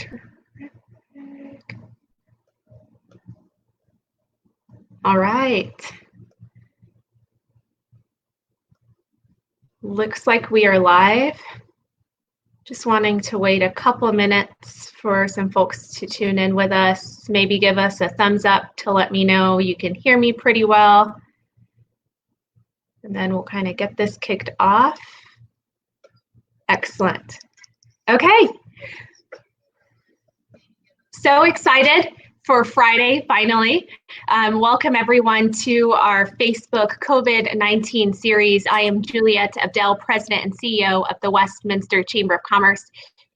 Terrific. All right. Looks like we are live. Just wanting to wait a couple of minutes for some folks to tune in with us. Maybe give us a thumbs up to let me know you can hear me pretty well. And then we'll kind of get this kicked off. Excellent. Okay. So excited for Friday, finally. Welcome everyone to our Facebook COVID-19 series. I am Juliette Abdel, President and CEO of the Westminster Chamber of Commerce.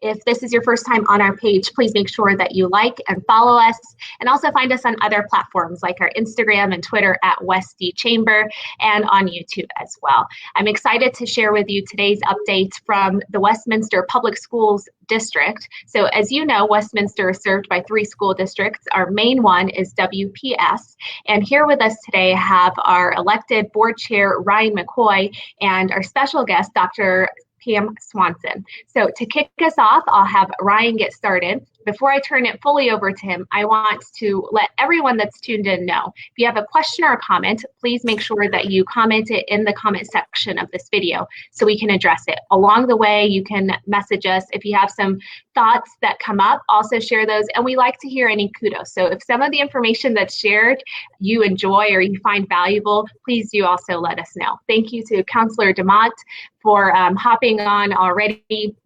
If this is your first time on our page, please make sure that you like and follow us, and also find us on other platforms like our Instagram and Twitter at Westy Chamber, and on YouTube as well. I'm excited to share with you today's updates from the Westminster Public Schools District. So as you know, Westminster is served by 3 school districts. Our main one is WPS. And here with us today have our elected board chair, Ryan McCoy, and our special guest, Dr. Pam Swanson. So to kick us off, I'll have Ryan get started. Before I turn it fully over to him, I want to let everyone that's tuned in know, if you have a question or a comment, please make sure that you comment it in the comment section of this video so we can address it. Along the way, you can message us if you have some thoughts that come up, also share those, and we like to hear any kudos. So if some of the information that's shared you enjoy or you find valuable, please do also let us know. Thank you to Councillor DeMott for hopping on already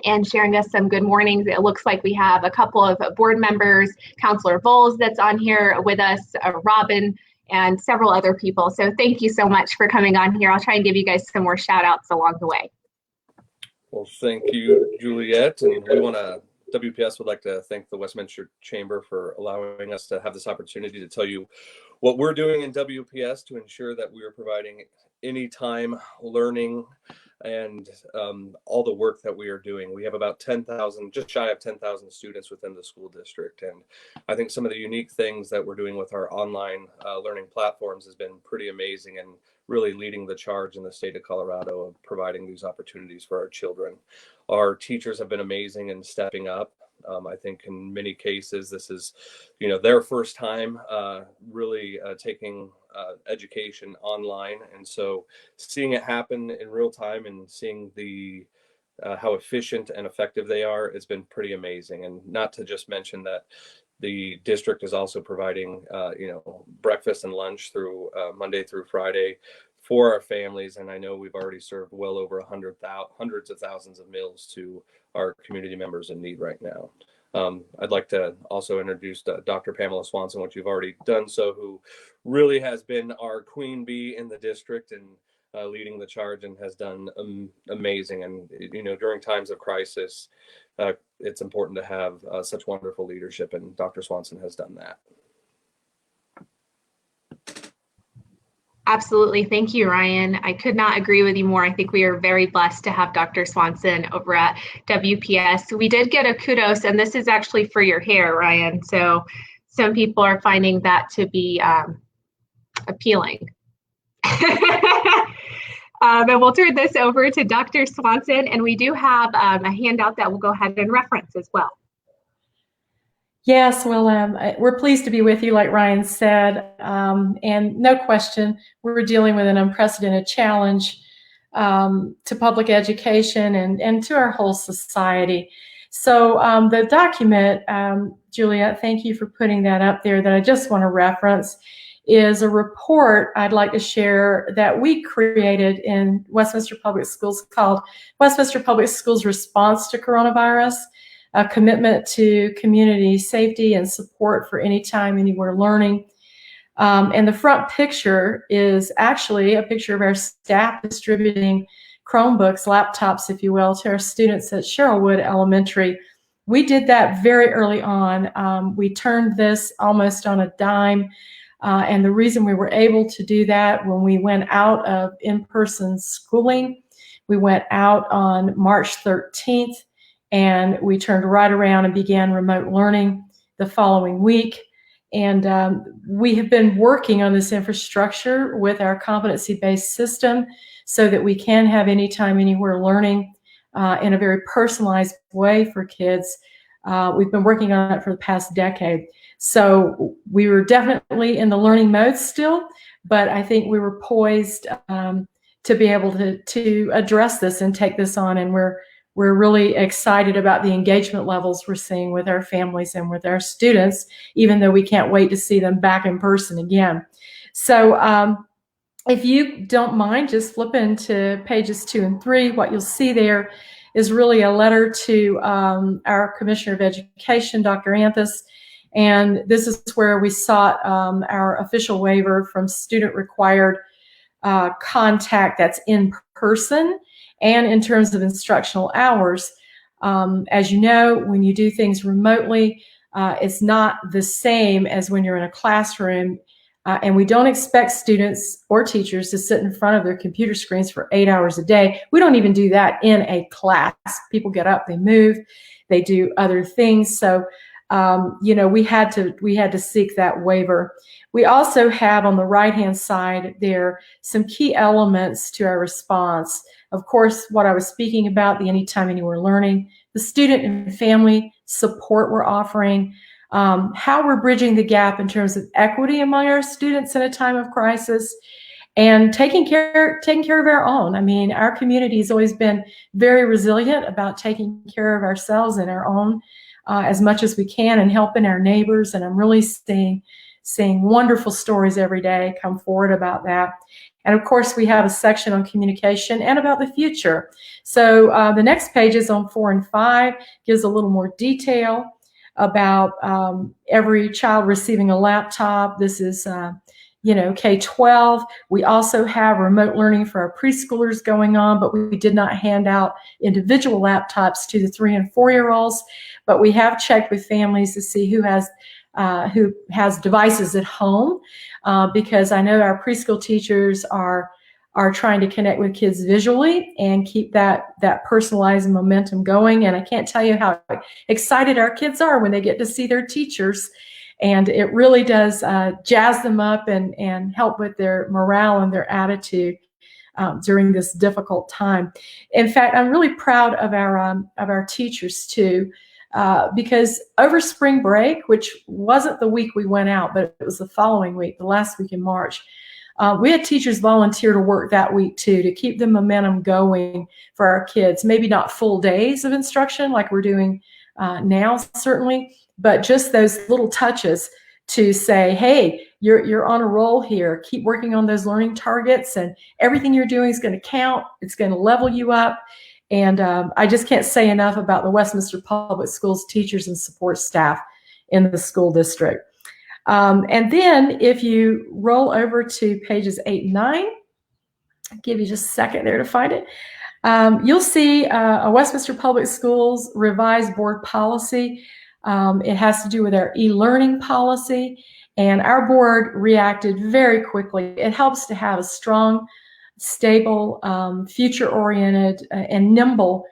and sharing us some good mornings. It looks like we have a couple of board members, Councillor Bowles that's on here with us, Robin, and several other people. So thank you so much for coming on here. I'll try and give you guys some more shout outs along the way. Well, thank you, Juliette. And WPS would like to thank the Westminster Chamber for allowing us to have this opportunity to tell you what we're doing in WPS to ensure that we are providing anytime learning and all the work that we are doing. We have about 10,000, just shy of 10,000 students within the school district. And I think some of the unique things that we're doing with our online learning platforms has been pretty amazing and really leading the charge in the state of Colorado of providing these opportunities for our children. Our teachers have been amazing in stepping up. I think in many cases, this is, their first time really taking education online. And so seeing it happen in real time and seeing the how efficient and effective they are, it's been pretty amazing. And not to just mention that the district is also providing, breakfast and lunch through Monday through Friday for our families. And I know we've already served well over hundreds of thousands of meals to our community members in need right now. I'd like to also introduce Dr. Pamela Swanson, which you've already done so, who really has been our queen bee in the district and leading the charge and has done amazing. And, during times of crisis, it's important to have such wonderful leadership, and Dr. Swanson has done that. Absolutely. Thank you, Ryan. I could not agree with you more. I think we are very blessed to have Dr. Swanson over at WPS. We did get a kudos, and this is actually for your hair, Ryan. So some people are finding that to be appealing. And we'll turn this over to Dr. Swanson, and we do have a handout that we'll go ahead and reference as well. Yes, well, we're pleased to be with you, like Ryan said, and no question, we're dealing with an unprecedented challenge to public education and to our whole society. So the document, Juliette, thank you for putting that up there, that I just want to reference, is a report I'd like to share that we created in Westminster Public Schools called Westminster Public Schools Response to Coronavirus, a commitment to community safety and support for anytime, anywhere learning. And the front picture is actually a picture of our staff distributing Chromebooks, laptops, if you will, to our students at Sherrillwood Elementary. We did that very early on. We turned this almost on a dime. And the reason we were able to do that, when we went out of in-person schooling, we went out on March 13th, and we turned right around and began remote learning the following week. And we have been working on this infrastructure with our competency-based system so that we can have anytime, anywhere learning in a very personalized way for kids. We've been working on it for the past decade. So we were definitely in the learning mode still, but I think we were poised to be able to address this and take this on. And we're really excited about the engagement levels we're seeing with our families and with our students, even though we can't wait to see them back in person again. So if you don't mind just flipping to pages 2 and 3, what you'll see there is really a letter to our Commissioner of Education, Dr. Anthus, and this is where we sought our official waiver from student required contact that's in person and in terms of instructional hours. As you know, when you do things remotely, it's not the same as when you're in a classroom. And we don't expect students or teachers to sit in front of their computer screens for 8 hours a day. We don't even do that in a class. People get up, they move, they do other things. So, we had to seek that waiver. We also have on the right-hand side there some key elements to our response. Of course, what I was speaking about, the Anytime, Anywhere learning, the student and family support we're offering, how we're bridging the gap in terms of equity among our students in a time of crisis, and taking care of our own. I mean, our community has always been very resilient about taking care of ourselves and our own as much as we can and helping our neighbors. And I'm really seeing wonderful stories every day come forward about that. And of course, we have a section on communication and about the future. So the next pages on 4 and 5 gives a little more detail about every child receiving a laptop. This is K-12. We also have remote learning for our preschoolers going on, but we did not hand out individual laptops to the 3 and 4-year-olds. But we have checked with families to see who has devices at home, because I know our preschool teachers are trying to connect with kids visually and keep that personalized momentum going. And I can't tell you how excited our kids are when they get to see their teachers. And it really does jazz them up and help with their morale and their attitude during this difficult time. In fact, I'm really proud of our teachers too, because over spring break, which wasn't the week we went out, but it was the following week, the last week in March, we had teachers volunteer to work that week too, to keep the momentum going for our kids. Maybe not full days of instruction like we're doing now, certainly, but just those little touches to say, hey, you're on a roll here. Keep working on those learning targets, and everything you're doing is going to count. It's going to level you up. And I just can't say enough about the Westminster Public Schools teachers and support staff in the school district. And then if you roll over to pages 8 and 9, I'll give you just a second there to find it. You'll see a Westminster Public Schools revised board policy. It has to do with our e-learning policy, and our board reacted very quickly. It helps to have a strong, stable, future-oriented, and nimble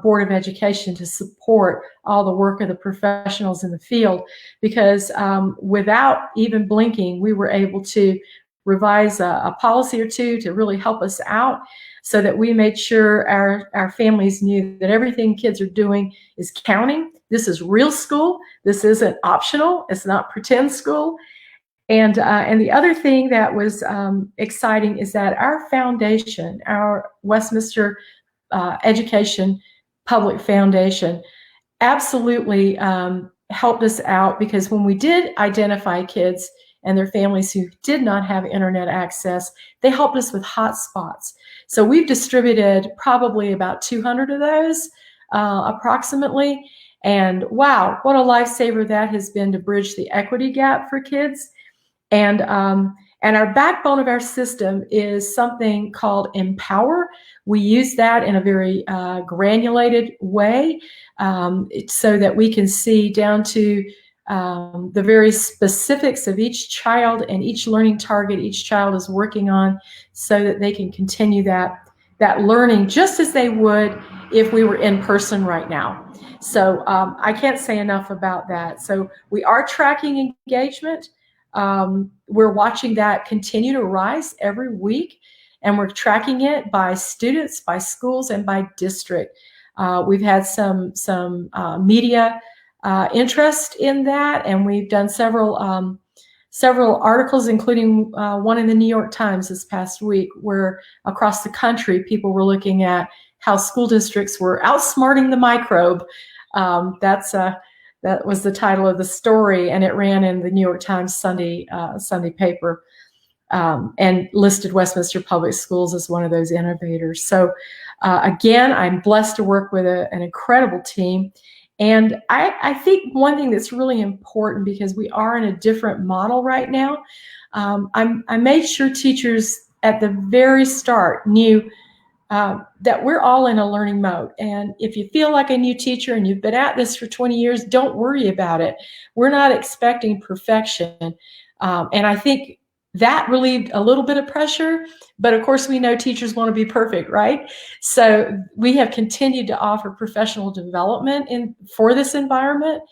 Board of Education to support all the work of the professionals in the field, because without even blinking, we were able to revise a policy or two to really help us out, so that we made sure our families knew that everything kids are doing is counting. This is real school. This isn't optional. It's not pretend school. And the other thing that was exciting is that our foundation, our Westminster Education Public Foundation, absolutely helped us out, because when we did identify kids and their families who did not have internet access, they helped us with hotspots. So we've distributed probably about 200 of those approximately. And wow, what a lifesaver that has been to bridge the equity gap for kids. And our backbone of our system is something called Empower. We use that in a very granulated way, so that we can see down to the very specifics of each child and each learning target each child is working on, so that they can continue that learning just as they would if we were in person right now. So I can't say enough about that. So we are tracking engagement. We're watching that continue to rise every week, and we're tracking it by students, by schools, and by district. We've had some media interest in that, and we've done several articles, including one in the New York Times this past week, where across the country people were looking at how school districts were outsmarting the microbe. That was the title of the story, and it ran in the New York Times Sunday paper, and listed Westminster Public Schools as one of those innovators. So again, I'm blessed to work with an incredible team. And I think one thing that's really important, because we are in a different model right now, I made sure teachers at the very start knew that we're all in a learning mode. And if you feel like a new teacher and you've been at this for 20 years, don't worry about it. We're not expecting perfection. And I think that relieved a little bit of pressure, but of course we know teachers want to be perfect, right? So we have continued to offer professional development for this environment,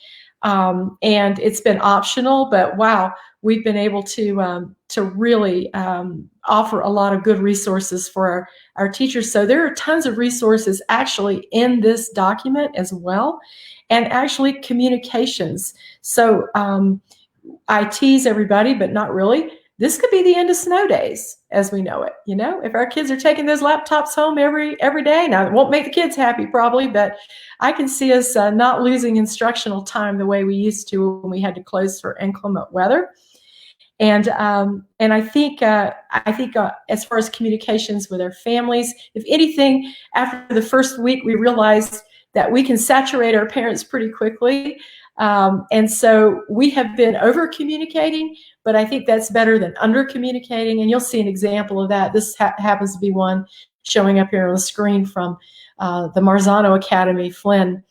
and it's been optional, but wow, we've been able to really offer a lot of good resources for our teachers. So there are tons of resources actually in this document as well, and actually communications. So I tease everybody, but not really. This could be the end of snow days as we know it. You know, if our kids are taking those laptops home every day, now it won't make the kids happy probably, but I can see us not losing instructional time the way we used to when we had to close for inclement weather. And I think as far as communications with our families, if anything, after the first week, we realized that we can saturate our parents pretty quickly. And so we have been over communicating, but I think that's better than under communicating. And you'll see an example of that. This happens to be one showing up here on the screen from the Marzano Academy, Flynn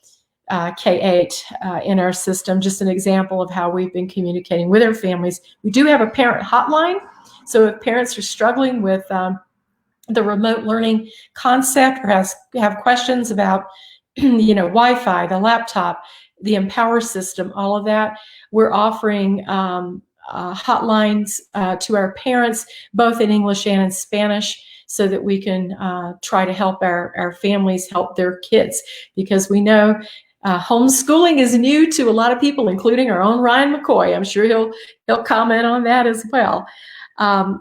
K-8 in our system, just an example of how we've been communicating with our families. We do have a parent hotline. So if parents are struggling with the remote learning concept, or have questions about Wi-Fi, the laptop, the Empower system, all of that, we're offering hotlines to our parents, both in English and in Spanish, so that we can try to help our families help their kids, because we know homeschooling is new to a lot of people, including our own Ryan McCoy. I'm sure he'll comment on that as well.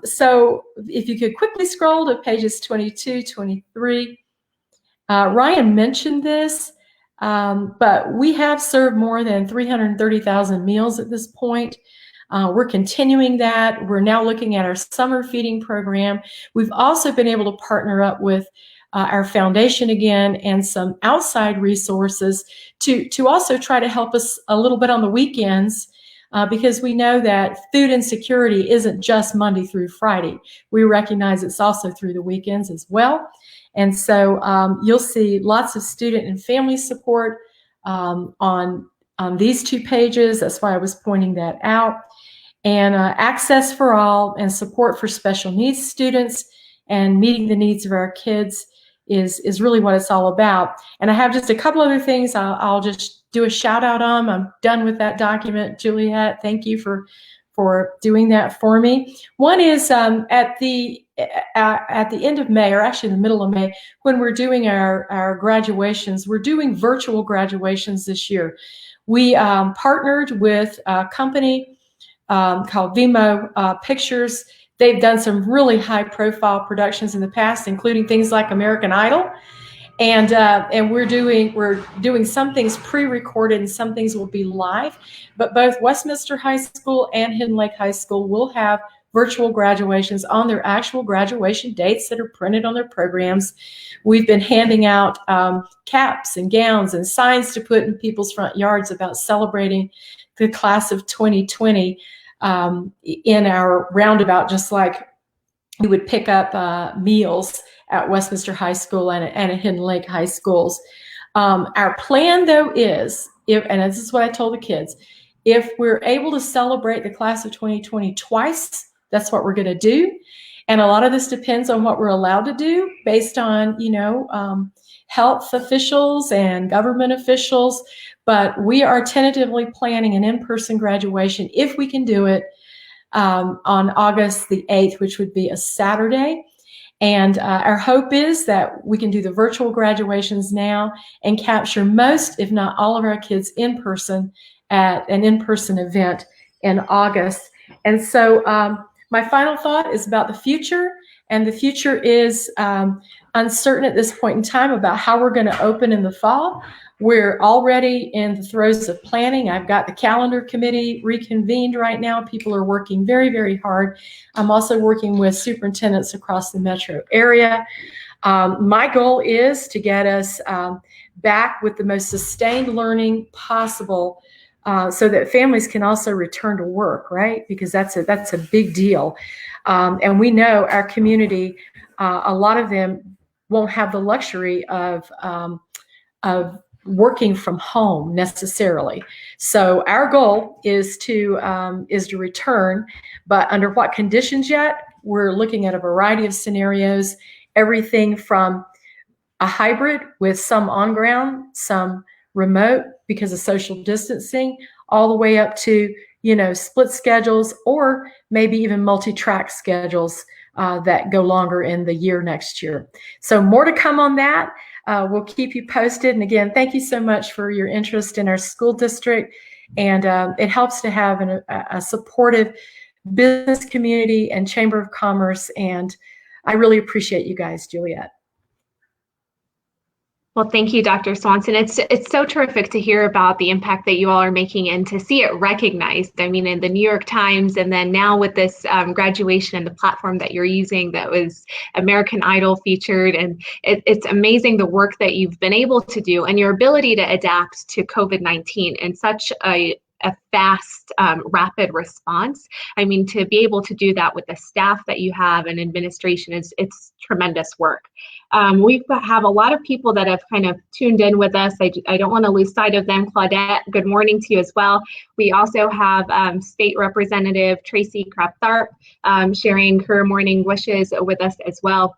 So if you could quickly scroll to pages 22, 23. Ryan mentioned this, but we have served more than 330,000 meals at this point. We're continuing that. We're now looking at our summer feeding program. We've also been able to partner up with our foundation again and some outside resources to also try to help us a little bit on the weekends, because we know that food insecurity isn't just Monday through Friday. We recognize it's also through the weekends as well. And so you'll see lots of student and family support on these two pages. That's why I was pointing that out. And access for all and support for special needs students and meeting the needs of our kids is really what it's all about. And I have just a couple other things I'll just do a shout out on. I'm done with that document, Juliet. Thank you for doing that for me. One is at the end of May, or actually the middle of May, when we're doing our graduations, we're doing virtual graduations this year. We partnered with a company called Vimo Pictures. They've done some really high-profile productions in the past, including things like American Idol, and we're doing some things pre-recorded and some things will be live. But both Westminster High School and Hidden Lake High School will have virtual graduations on their actual graduation dates that are printed on their programs. We've been handing out caps and gowns and signs to put in people's front yards about celebrating the class of 2020 in our roundabout, just like we would pick up meals at Westminster High School and at Hidden Lake High Schools. Our plan, though, is, and this is what I told the kids, if we're able to celebrate the class of 2020 twice, that's what we're going to do. And a lot of this depends on what we're allowed to do based on, health officials and government officials. But we are tentatively planning an in-person graduation, if we can do it, on August the 8th, which would be a Saturday. And our hope is that we can do the virtual graduations now and capture most, if not all, of our kids in person at an in-person event in August. And so my final thought is about the future. And the future is uncertain at this point in time about how we're going to open in the fall. We're already in the throes of planning. I've got the calendar committee reconvened right now. People are working very, very hard. I'm also working with superintendents across the metro area. My goal is to get us back with the most sustained learning possible, so that families can also return to work, right? Because that's a big deal. And we know our community, a lot of them won't have the luxury of working from home necessarily. So our goal is to return, but under what conditions yet? We're looking at a variety of scenarios, everything from a hybrid with some on ground, some remote because of social distancing, all the way up to, split schedules, or maybe even multi-track schedules that go longer in the year next year. So more to come on that. We'll keep you posted. And again, thank you so much for your interest in our school district. And it helps to have a supportive business community and Chamber of Commerce. And I really appreciate you guys, Juliet. Well, thank you, Dr. Swanson. It's so terrific to hear about the impact that you all are making and to see it recognized. I mean, in the New York Times, and then now with this graduation and the platform that you're using that was American Idol featured. And it's amazing the work that you've been able to do and your ability to adapt to COVID-19 in such a fast, rapid response. I mean, to be able to do that with the staff that you have and administration, it's tremendous work. We have a lot of people that have kind of tuned in with us. I don't want to lose sight of them. Claudette, good morning to you as well. We also have State Representative Tracy Kraptharp sharing her morning wishes with us as well.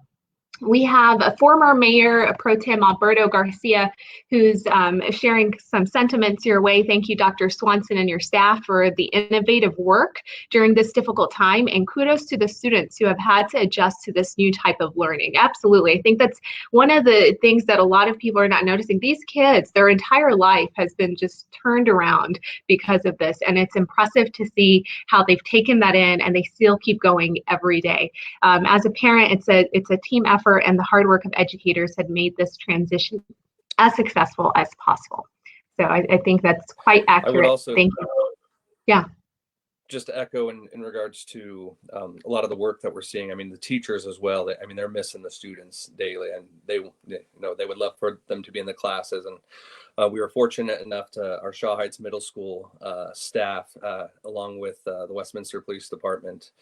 We have a former Mayor Pro Tem Alberto Garcia, who's sharing some sentiments your way. Thank you, Dr. Swanson and your staff, for the innovative work during this difficult time, and kudos to the students who have had to adjust to this new type of learning. Absolutely. I think that's one of the things that a lot of people are not noticing. These kids, their entire life has been just turned around because of this, and it's impressive to see how they've taken that in and they still keep going every day. As a parent, it's a team effort, and the hard work of educators had made this transition as successful as possible. So I think that's quite accurate. I would also, thank you. Yeah. Just to echo in regards to a lot of the work that we're seeing. I mean, the teachers as well. They're missing the students daily, and they would love for them to be in the classes. And we were fortunate enough to our Shaw Heights Middle School staff, along with the Westminster Police Department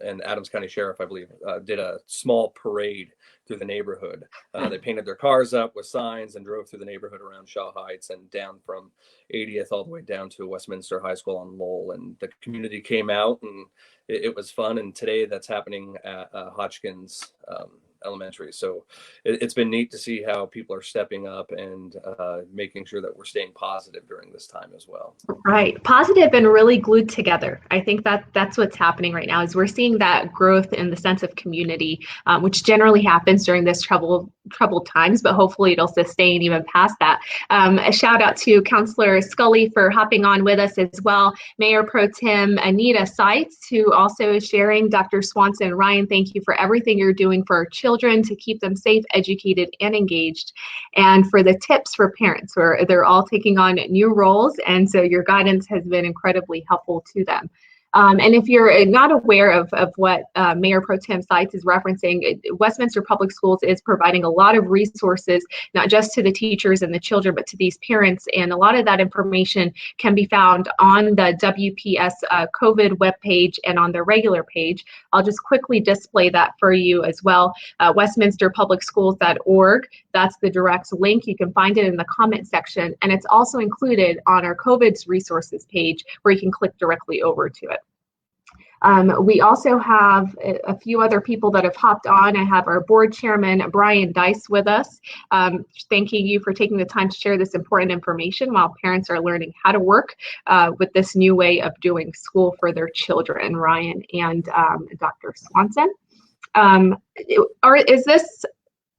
and Adams County Sheriff, I believe, did a small parade through the neighborhood. They painted their cars up with signs and drove through the neighborhood around Shaw Heights and down from 80th all the way down to Westminster High School on Lowell. And the community came out, and it was fun. And today that's happening at Hodgkins Elementary. So it's been neat to see how people are stepping up and making sure that we're staying positive during this time as well. Right. Positive and really glued together. I think that's what's happening right now, is we're seeing that growth in the sense of community, which generally happens during this troubled times, but hopefully it'll sustain even past that. A shout out to Councillor Scully for hopping on with us as well. Mayor Pro Tem Anita Seitz, who also is sharing. Dr. Swanson, Ryan, thank you for everything you're doing for our children to keep them safe, educated, and engaged, and for the tips for parents, where they're all taking on new roles, and so your guidance has been incredibly helpful to them. And if you're not aware of what Mayor Pro Tem Seitz is referencing, Westminster Public Schools is providing a lot of resources, not just to the teachers and the children, but to these parents. And a lot of that information can be found on the WPS COVID webpage and on the regular page. I'll just quickly display that for you as well. WestminsterPublicSchools.org. That's the direct link. You can find it in the comment section. And it's also included on our COVID's resources page, where you can click directly over to it. We also have a few other people that have hopped on. I have our board chairman, Brian Dice, with us, thanking you for taking the time to share this important information while parents are learning how to work with this new way of doing school for their children, Ryan and Dr. Swanson. Is this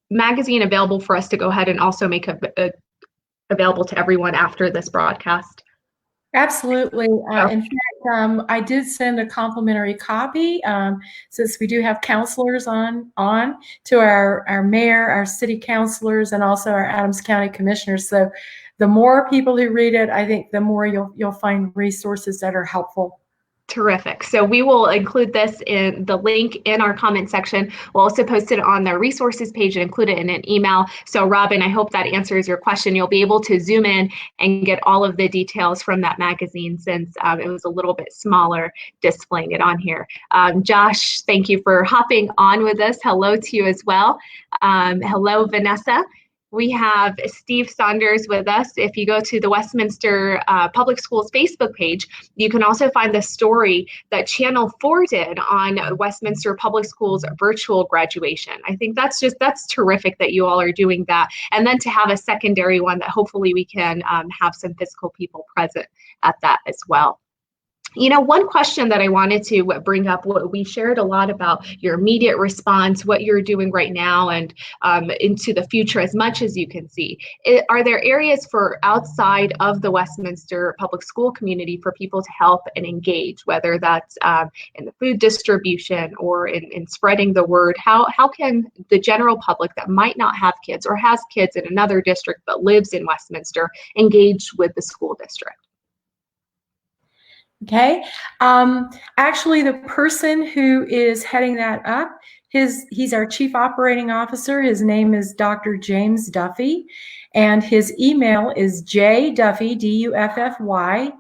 magazine available for us to go ahead and also make available to everyone after this broadcast? Absolutely. Okay. In fact, I did send a complimentary copy, since we do have counselors on to our mayor, our city councilors, and also our Adams County commissioners. So the more people who read it, I think the more you'll find resources that are helpful. Terrific. So we will include this in the link in our comment section. We'll also post it on the resources page and include it in an email. So Robin, I hope that answers your question. You'll be able to zoom in and get all of the details from that magazine, since it was a little bit smaller displaying it on here. Josh, thank you for hopping on with us. Hello to you as well. Hello, Vanessa. We have Steve Saunders with us. If you go to the Westminster Public Schools Facebook page, you can also find the story that Channel 4 did on Westminster Public Schools virtual graduation. I think that's terrific that you all are doing that. And then to have a secondary one that hopefully we can have some physical people present at that as well. You know, one question that I wanted to bring up, we shared a lot about your immediate response, what you're doing right now and into the future as much as you can see. Are there areas for outside of the Westminster public school community for people to help and engage, whether that's in the food distribution or in spreading the word? How can the general public that might not have kids or has kids in another district but lives in Westminster engage with the school district? Okay. Actually, the person who is heading that up, he's our chief operating officer. His name is Dr. James Duffy, and his email is jduffy, D-U-F-F-Y,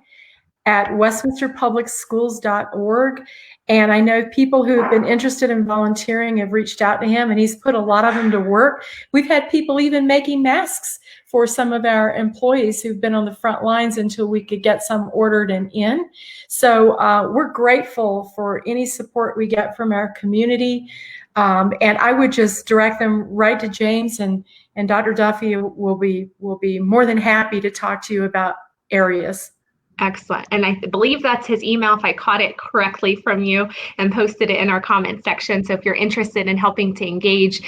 at westminsterpublicschools.org. And I know people who have been interested in volunteering have reached out to him, and he's put a lot of them to work. We've had people even making masks for some of our employees who've been on the front lines until we could get some ordered and in. So we're grateful for any support we get from our community. And I would just direct them right to James, and Dr. Duffy will be more than happy to talk to you about areas. Excellent. And I believe that's his email, if I caught it correctly from you, and posted it in our comment section. So if you're interested in helping to engage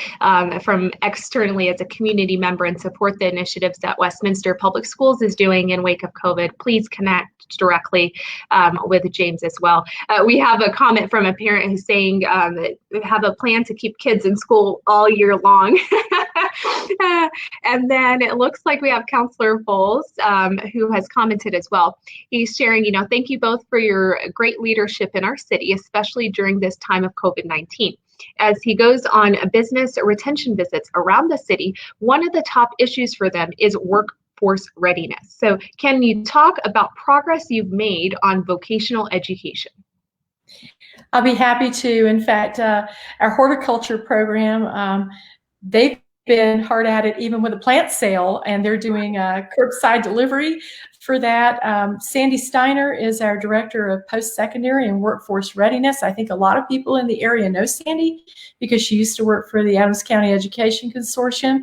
from externally as a community member and support the initiatives that Westminster Public Schools is doing in wake of COVID, please connect directly with James as well. We have a comment from a parent who's saying that we have a plan to keep kids in school all year long. And then it looks like we have Counselor Bowles who has commented as well. He's sharing, thank you both for your great leadership in our city, especially during this time of COVID-19. As he goes on business retention visits around the city, one of the top issues for them is workforce readiness. So can you talk about progress you've made on vocational education? I'll be happy to. In fact, our horticulture program, they've been hard at it even with a plant sale, and they're doing curbside delivery for that. Sandy Steiner is our director of post-secondary and workforce readiness. I think a lot of people in the area know Sandy because she used to work for the Adams County Education Consortium.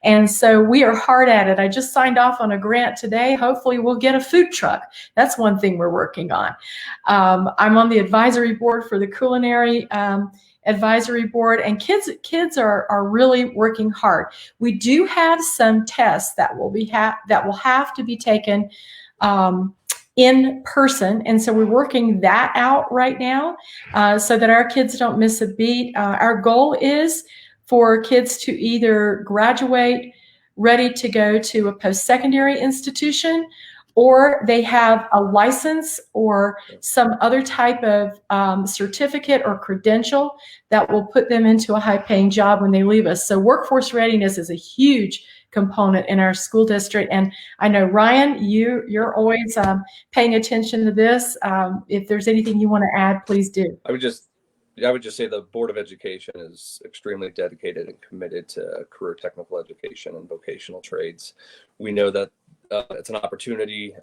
And so we are hard at it. I just signed off on a grant today. Hopefully we'll get a food truck. That's one thing we're working on. I'm on the advisory board for the culinary advisory board, and kids are really working hard. We do have some tests that will have to be taken in person, and so we're working that out right now so that our kids don't miss a beat. Our goal is for kids to either graduate ready to go to a post-secondary institution, or they have a license or some other type of certificate or credential that will put them into a high-paying job when they leave us. So workforce readiness is a huge component in our school district. And I know, Ryan, you're always paying attention to this. If there's anything you want to add, please do. I would just say the Board of Education is extremely dedicated and committed to career technical education and vocational trades. We know that it's an opportunity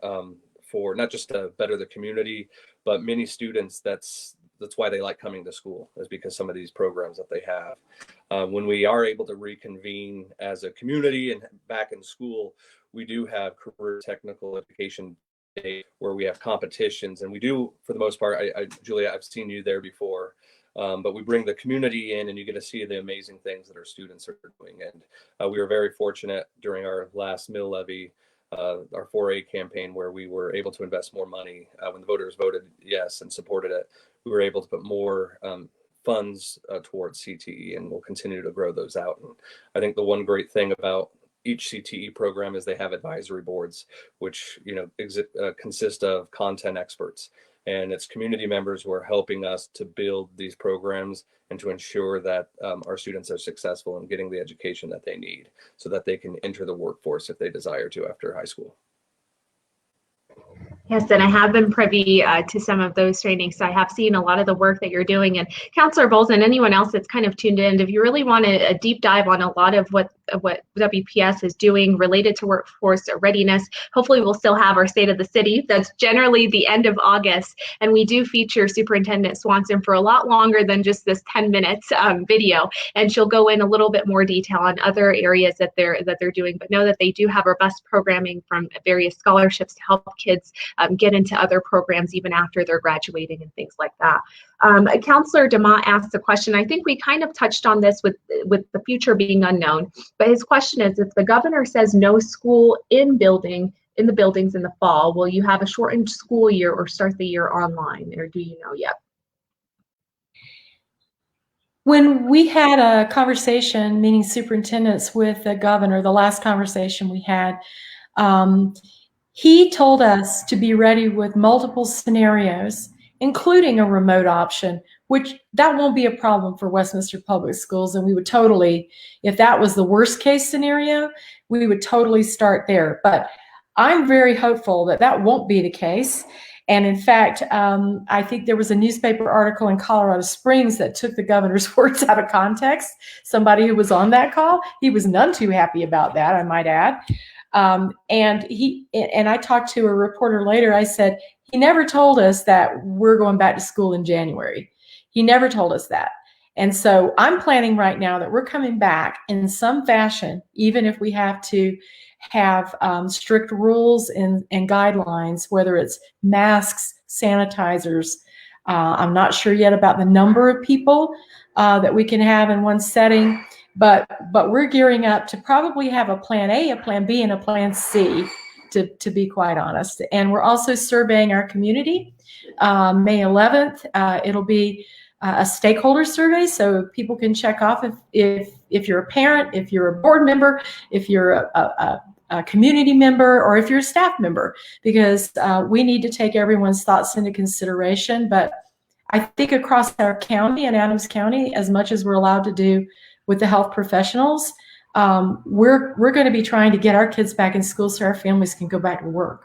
for not just to better the community, but many students, that's why they like coming to school, is because some of these programs that they have. When we are able to reconvene as a community and back in school, we do have career technical education day where we have competitions, and we do, for the most part, Julia, I've seen you there before. But we bring the community in, and you get to see the amazing things that our students are doing. And we were very fortunate during our last mill levy, our 4A campaign, where we were able to invest more money. When the voters voted yes and supported it, we were able to put more funds towards CTE, and we'll continue to grow those out. And I think the one great thing about each CTE program is they have advisory boards, which consist of content experts, and it's community members who are helping us to build these programs and to ensure that our students are successful in getting the education that they need so that they can enter the workforce if they desire to after high school. Yes, and I have been privy to some of those trainings. So I have seen a lot of the work that you're doing. And Counselor Bowles and anyone else that's kind of tuned in, if you really want a deep dive on a lot of what WPS is doing related to workforce readiness, hopefully we'll still have our State of the City. That's generally the end of August. And we do feature Superintendent Swanson for a lot longer than just this 10 minutes video. And she'll go in a little bit more detail on other areas that they're doing. But know that they do have robust programming from various scholarships to help kids get into other programs even after they're graduating and things like that. Counselor DeMott asked a question. I think we kind of touched on this with the future being unknown, but his question is, if the governor says no school in the buildings in the fall, will you have a shortened school year or start the year online, or do you know yet? When we had a conversation, meaning superintendents, with the governor, the last conversation we had, he told us to be ready with multiple scenarios, including a remote option, which that won't be a problem for Westminster Public Schools. And we would totally, if that was the worst case scenario, we would totally start there. But I'm very hopeful that that won't be the case. And in fact, I think there was a newspaper article in Colorado Springs that took the governor's words out of context. Somebody who was on that call, he was none too happy about that, I might add. And I talked to a reporter later. I said, he never told us that we're going back to school in January. He never told us that. And so I'm planning right now that we're coming back in some fashion, even if we have to have strict rules and guidelines, whether it's masks, sanitizers. I'm not sure yet about the number of people that we can have in one setting. But we're gearing up to probably have a plan A, a plan B, and a plan C, to be quite honest. And we're also surveying our community. May 11th, it'll be a stakeholder survey, so people can check off if you're a parent, if you're a board member, if you're a community member, or if you're a staff member, because we need to take everyone's thoughts into consideration. But I think across our county and Adams County, as much as we're allowed to do with the health professionals, we're going to be trying to get our kids back in school so our families can go back to work.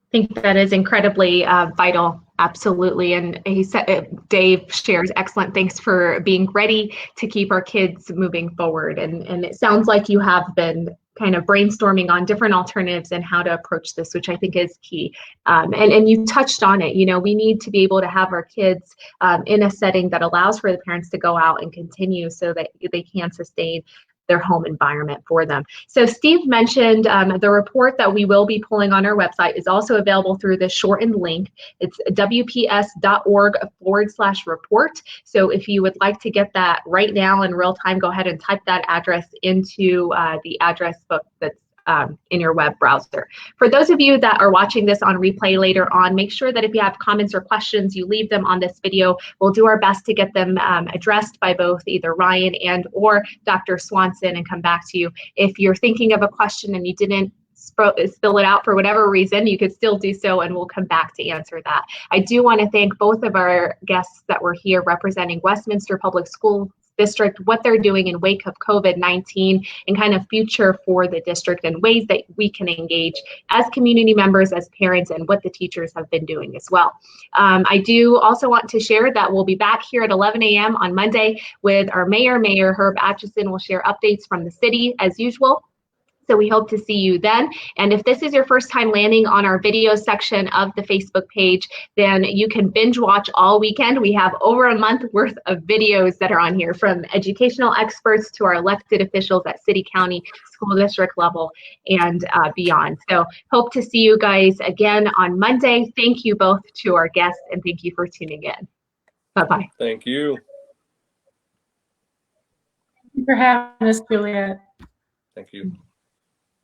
I think that is incredibly vital. Absolutely. And he said, Dave shares excellent thanks for being ready to keep our kids moving forward. And it sounds like you have been kind of brainstorming on different alternatives and how to approach this, which I think is key. And you touched on it. We need to be able to have our kids in a setting that allows for the parents to go out and continue so that they can sustain their home environment for them. So Steve mentioned the report that we will be pulling on our website is also available through this shortened link. It's wps.org/report. So if you would like to get that right now in real time, go ahead and type that address into the address book that's in your web browser. For those of you that are watching this on replay later on, make sure that if you have comments or questions, you leave them on this video. We'll do our best to get them addressed by both either Ryan and or Dr. Swanson and come back to you. If you're thinking of a question and you didn't spill it out for whatever reason, you could still do so and we'll come back to answer that. I do want to thank both of our guests that were here representing Westminster Public School District, what they're doing in wake of COVID-19 and kind of future for the district and ways that we can engage as community members, as parents, and what the teachers have been doing as well. I do also want to share that we'll be back here at 11 a.m. on Monday with our Mayor Herb Atchison will share updates from the city as usual. So we hope to see you then. And if this is your first time landing on our video section of the Facebook page, then you can binge watch all weekend. We have over a month worth of videos that are on here, from educational experts to our elected officials at city, county, school district level and beyond. So hope to see you guys again on Monday. Thank you both to our guests and thank you for tuning in. Bye-bye. Thank you. Thank you for having us, Juliet. Thank you.